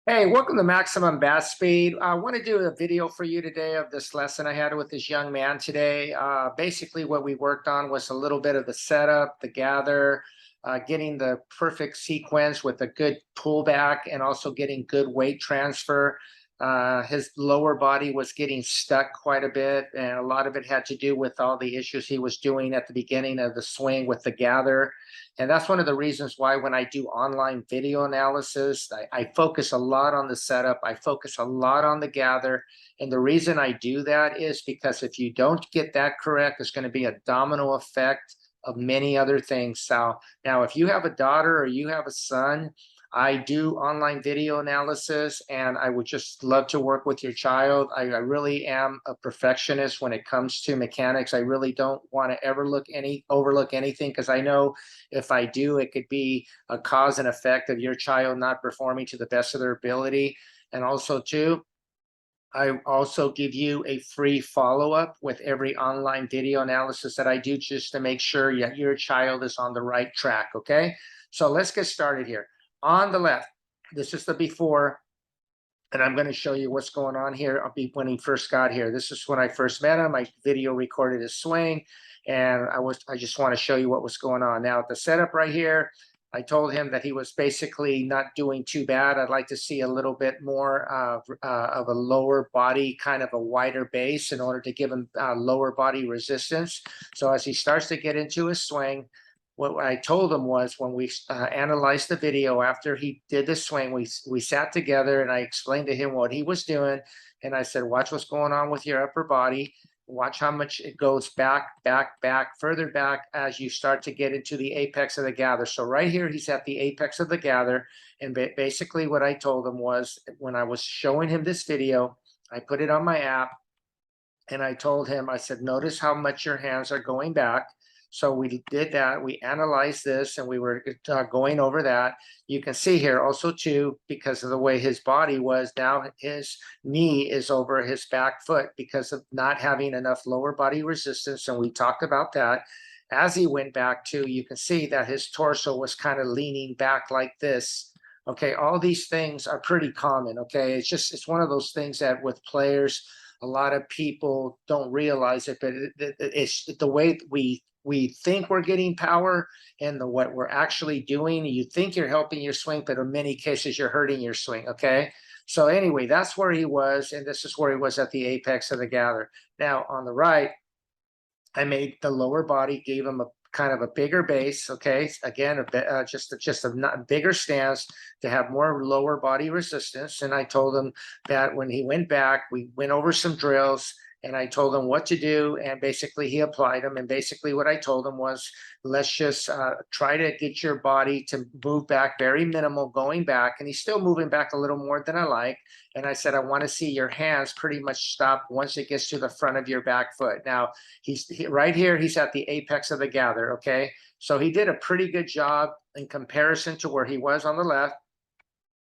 Hey, welcome to Maximum Bat Speed. I want to do a video for you today of this lesson I had with this young man today. Basically, what we worked on was a little bit of the setup, the gather, getting the perfect sequence with a good pullback and also getting good weight transfer. His lower body was getting stuck quite a bit, and a lot of it had to do with all the issues he was doing at the beginning of the swing with the gather. And that's one of the reasons why when I do online video analysis, I focus a lot on the setup. I focus a lot on the gather. And the reason I do that is because if you don't get that correct, there's going to be a domino effect of many other things. So now, if you have a daughter or you have a son, I do online video analysis, and I would just love to work with your child. I really am a perfectionist when it comes to mechanics. I really don't want to ever overlook anything, because I know if I do, it could be a cause and effect of your child not performing to the best of their ability. And also, too, I also give you a free follow-up with every online video analysis that I do, just to make sure your child is on the right track. Okay, so let's get started here. On the left, this is the before, and I'm going to show you what's going on here when he first got here. This is when I first met him. I video recorded his swing, and I just want to show you what was going on. Now, at the setup right here, I told him that he was basically not doing too bad. I'd like to see a little bit more of a lower body, kind of a wider base, in order to give him lower body resistance. So as he starts to get into his swing, what I told him was, when we analyzed the video after he did the swing, we sat together and I explained to him what he was doing. And I said, watch what's going on with your upper body. Watch how much it goes back, back, back, further back as you start to get into the apex of the gather. So right here, he's at the apex of the gather. And basically what I told him was, when I was showing him this video, I put it on my app and I told him, I said, notice how much your hands are going back. So we did that. We analyzed this and we were going over that. You can see here also too, because of the way his body was, now his knee is over his back foot because of not having enough lower body resistance. And we talked about that. As he went back too, you can see that his torso was kind of leaning back like this. Okay, all these things are pretty common. Okay, it's one of those things that with players, a lot of people don't realize it, but it's the way we think we're getting power, and what we're actually doing. You think you're helping your swing, but in many cases you're hurting your swing. Okay, so anyway, that's where he was, and this is where he was at the apex of the gather. Now on the right, I made the lower body, gave him a kind of a bigger base. Okay, again, just a bigger stance to have more lower body resistance. And I told him that when he went back, we went over some drills, and I told him what to do, and basically he applied them. And basically what I told him was, let's just try to get your body to move back, very minimal going back. And he's still moving back a little more than I like. And I said, I want to see your hands pretty much stop once it gets to the front of your back foot. Now, right here, he's at the apex of the gather. Okay, so he did a pretty good job in comparison to where he was on the left.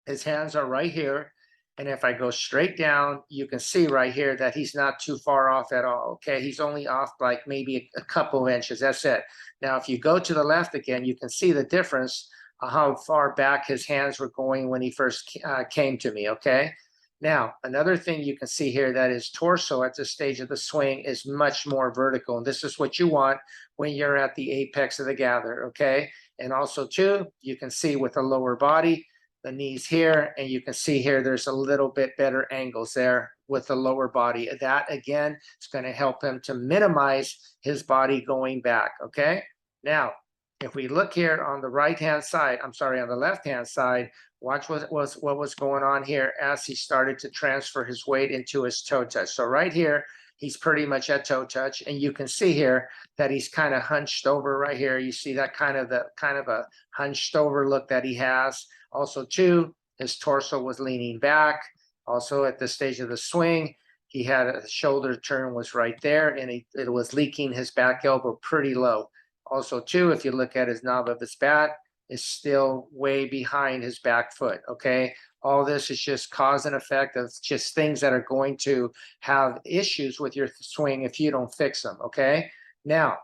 His hands are right here. And if I go straight down, you can see right here that he's not too far off at all. Okay, he's only off like maybe a couple of inches. That's it. Now, if you go to the left again, you can see the difference of how far back his hands were going when he first came to me. Okay. Now, another thing you can see here, that his torso at this stage of the swing is much more vertical. And this is what you want when you're at the apex of the gather. Okay. And also, too, you can see with the lower body, the knees here, and you can see here there's a little bit better angles there with the lower body. That again is going to help him to minimize his body going back. Okay, now if we look here on the right hand side, I'm sorry, on the left hand side, watch what was going on here as he started to transfer his weight into his toe touch. So right here, he's pretty much at toe touch, and you can see here that he's kind of hunched over right here. You see that kind of a hunched over look that he has. Also, too, his torso was leaning back. Also, at the stage of the swing, he had a shoulder turn was right there, and it was leaking his back elbow pretty low. Also, too, if you look at his knob of his bat, is still way behind his back foot. Okay, all this is just cause and effect of just things that are going to have issues with your swing if you don't fix them. Okay, now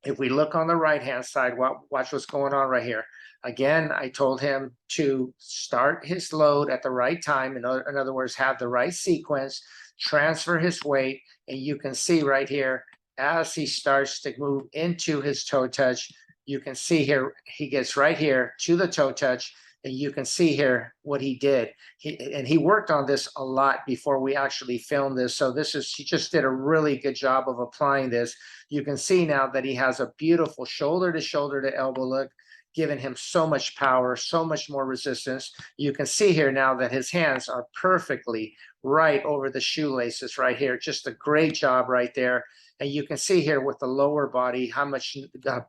if we look on the right hand side, watch what's going on right here. Again, I told him to start his load at the right time. In other words, have the right sequence, transfer his weight, and you can see right here, as he starts to move into his toe touch, you can see here, he gets right here to the toe touch, and you can see here what he did. He worked on this a lot before we actually filmed this. So he just did a really good job of applying this. You can see now that he has a beautiful shoulder to elbow look, giving him so much power, so much more resistance. You can see here now that his hands are perfectly right over the shoelaces right here. Just a great job right there. And you can see here with the lower body, how much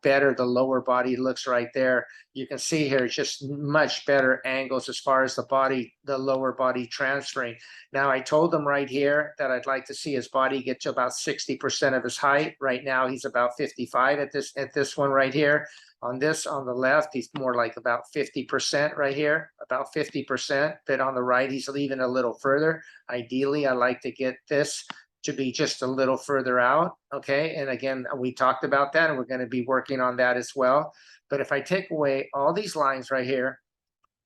better the lower body looks right there. You can see here just much better angles as far as the lower body transferring. Now, I told him right here that I'd like to see his body get to about 60% of his height. Right now, he's about 55 at this one right here. On the left, he's more like about 50% right here, about 50%. But on the right, he's leaving a little further. Ideally, I like to get this to be just a little further out, okay? And again, we talked about that, and we're gonna be working on that as well. But if I take away all these lines right here,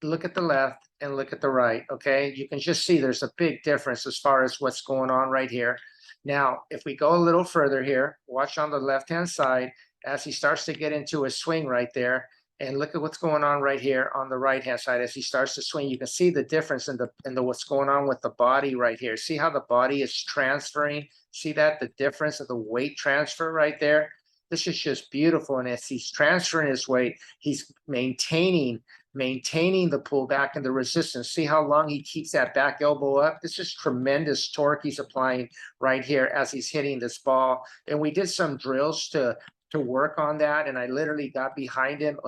look at the left and look at the right, okay? You can just see there's a big difference as far as what's going on right here. Now, if we go a little further here, watch on the left-hand side, as he starts to get into a swing right there, and look at what's going on right here on the right-hand side. As he starts to swing, you can see the difference in the what's going on with the body right here. See how the body is transferring? See that? The difference of the weight transfer right there? This is just beautiful. And as he's transferring his weight, he's maintaining the pullback and the resistance. See how long he keeps that back elbow up? This is tremendous torque he's applying right here as he's hitting this ball. And we did some drills to work on that, and I literally got behind him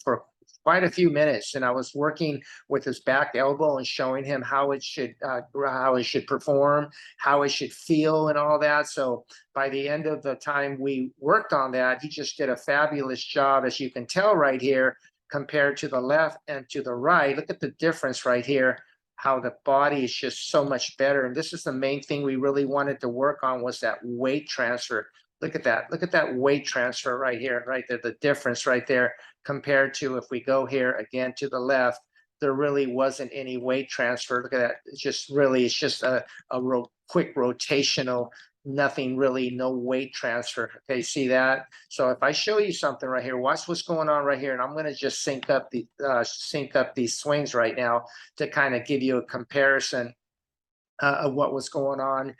for quite a few minutes, and I was working with his back elbow and showing him how it should perform, how it should feel, and all that. So by the end of the time we worked on that, he just did a fabulous job, as you can tell right here, compared to the left and to the right. Look at the difference right here, how the body is just so much better. And this is the main thing we really wanted to work on, was that weight transfer. Look at that. Look at that weight transfer right here, right there, the difference right there, compared to if we go here again to the left, there really wasn't any weight transfer. Look at that. It's just a quick rotational, nothing really, no weight transfer. Okay, see that? So if I show you something right here, watch what's going on right here, and I'm going to just sync up these swings right now to kind of give you a comparison of what was going on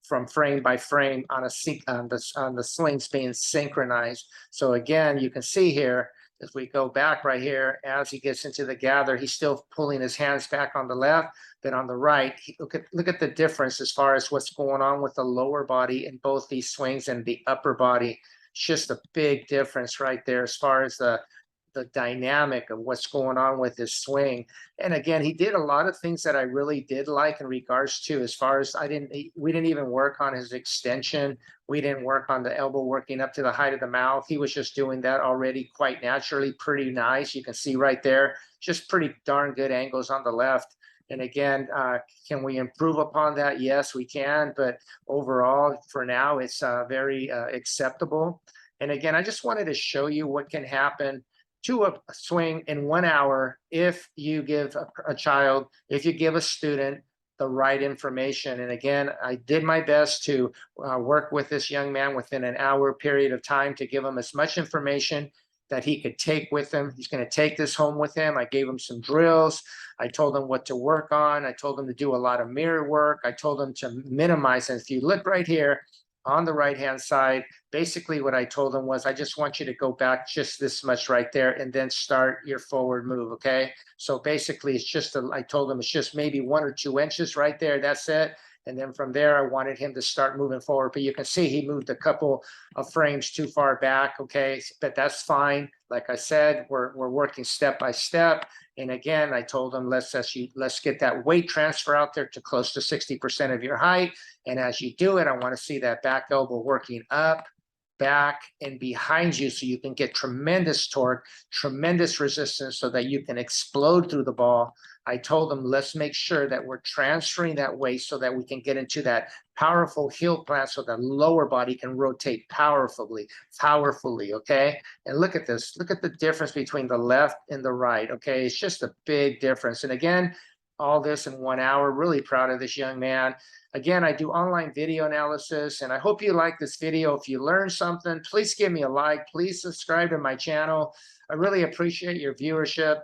from frame by frame on the slings being synchronized. So again, you can see here, as we go back right here, as he gets into the gather, he's still pulling his hands back on the left, but on the right, look at the difference as far as what's going on with the lower body in both these swings and the upper body. It's just a big difference right there as far as the dynamic of what's going on with his swing. And again, he did a lot of things that I really did like in regards to, as far as we didn't even work on his extension. We didn't work on the elbow working up to the height of the mouth. He was just doing that already quite naturally, pretty nice. You can see right there, just pretty darn good angles on the left. And again, can we improve upon that? Yes, we can. But overall, for now, it's very acceptable. And again, I just wanted to show you what can happen to a swing in 1 hour if you give if you give a student the right information. And again, I did my best to work with this young man within an hour period of time to give him as much information that he could take with him. He's going to take this home with him. I gave him some drills. I told him what to work on. I told him to do a lot of mirror work. I told him to minimize. And if you look right here, on the right-hand side, basically what I told him was, I just want you to go back just this much right there and then start your forward move, okay? So basically it's just, I told him it's just maybe 1 or 2 inches right there, that's it. And then from there, I wanted him to start moving forward. But you can see he moved a couple of frames too far back, okay? But that's fine. Like I said, we're working step by step. And again, I told him, let's get that weight transfer out there to close to 60% of your height. And as you do it, I want to see that back elbow working up back, and behind you so you can get tremendous torque, tremendous resistance so that you can explode through the ball. I told them, let's make sure that we're transferring that weight so that we can get into that powerful heel plant so the lower body can rotate powerfully, okay? And look at this. Look at the difference between the left and the right, okay? It's just a big difference. And again, all this in 1 hour. Really proud of this young man. Again, I do online video analysis, and I hope you like this video. If you learned something, please give me a like. Please subscribe to my channel. I really appreciate your viewership.